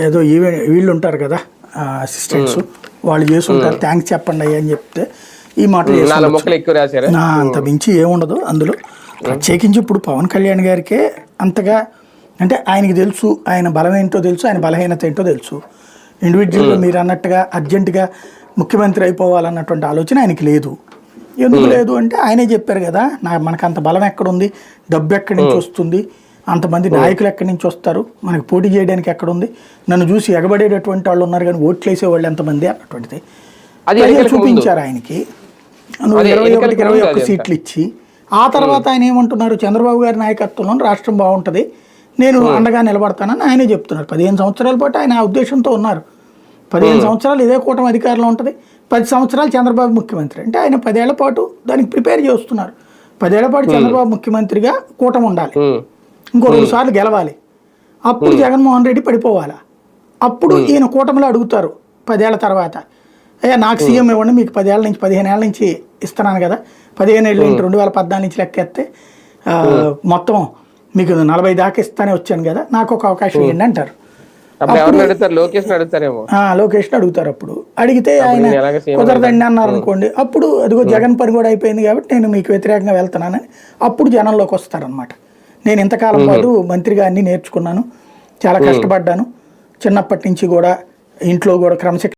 ఏదో వీళ్ళు ఉంటారు కదా అసిస్టెంట్స్, వాళ్ళు చేసుంటారు, థ్యాంక్స్ చెప్పండి అయ్యా అని చెప్తే ఈ మాట అంత మించి ఏముండదు అందులో. ప్రత్యేకించి ఇప్పుడు పవన్ కళ్యాణ్ గారికే అంతగా అంటే ఆయనకి తెలుసు ఆయన బలం ఏంటో తెలుసు, ఆయన బలహీనత ఏంటో తెలుసు. ఇండివిజువల్గా మీరు అన్నట్టుగా అర్జెంటుగా ముఖ్యమంత్రి అయిపోవాలన్నటువంటి ఆలోచన ఆయనకి లేదు. ఎందుకు లేదు అంటే ఆయనే చెప్పారు కదా, మనకు అంత బలం ఎక్కడుంది, డబ్బు ఎక్కడి నుంచి వస్తుంది, అంతమంది నాయకులు ఎక్కడి నుంచి వస్తారు, మనకి పోటీ చేయడానికి ఎక్కడుంది, నన్ను చూసి ఎగబడేటటువంటి వాళ్ళు ఉన్నారు కానీ ఓట్లు వేసే వాళ్ళు ఎంతమంది అన్నటువంటిది చూపించారు ఆయనకి. నువ్వు 21 సీట్లు ఇచ్చి ఆ తర్వాత ఆయన ఏమంటున్నారు, చంద్రబాబు గారి నాయకత్వంలో రాష్ట్రం బాగుంటుంది, నేను అండగా నిలబడతానని ఆయనే చెప్తున్నారు. 15 సంవత్సరాల పాటు ఆయన ఆ ఉద్దేశంతో ఉన్నారు. 15 సంవత్సరాలు ఇదే కూటమి అధికారంలో ఉంటుంది, 10 సంవత్సరాలు చంద్రబాబు ముఖ్యమంత్రి అంటే ఆయన 10 ఏళ్ల పాటు దానికి ప్రిపేర్ చేస్తున్నారు. 10 ఏళ్ల పాటు చంద్రబాబు ముఖ్యమంత్రిగా కూటమి ఉండాలి, ఇంకో 2 సార్లు గెలవాలి, అప్పుడు జగన్మోహన్ రెడ్డి పడిపోవాలా, అప్పుడు ఈయన కూటమిలో అడుగుతారు 10 ఏళ్ల తర్వాత, అయ్యా నాకు సీఎం ఇవ్వండి, మీకు 10 ఏళ్ళ నుంచి 15 ఏళ్ళ నుంచి ఇస్తున్నాను కదా, 15 ఏళ్ళు ఏంటి 2014 నుంచి లెక్కేస్తే మొత్తం మీకు 40 దాకా ఇస్తానే వచ్చాను కదా, నాకు ఒక అవకాశం ఇవ్వండి అంటారు. లోకేష్ అడుగుతారు. అప్పుడు అడిగితే ఆయన కుదరదండి అన్నారు అనుకోండి, అప్పుడు అదిగో జగన్ పని కూడా అయిపోయింది కాబట్టి నేను మీకు వ్యతిరేకంగా వెళ్తున్నానని అప్పుడు జనంలోకి వస్తారనమాట. నేను ఇంతకాలం పాటు మంత్రిగా అన్ని నేర్చుకున్నాను, చాలా కష్టపడ్డాను, చిన్నప్పటి నుంచి కూడా ఇంట్లో కూడా క్రమశిక్షణ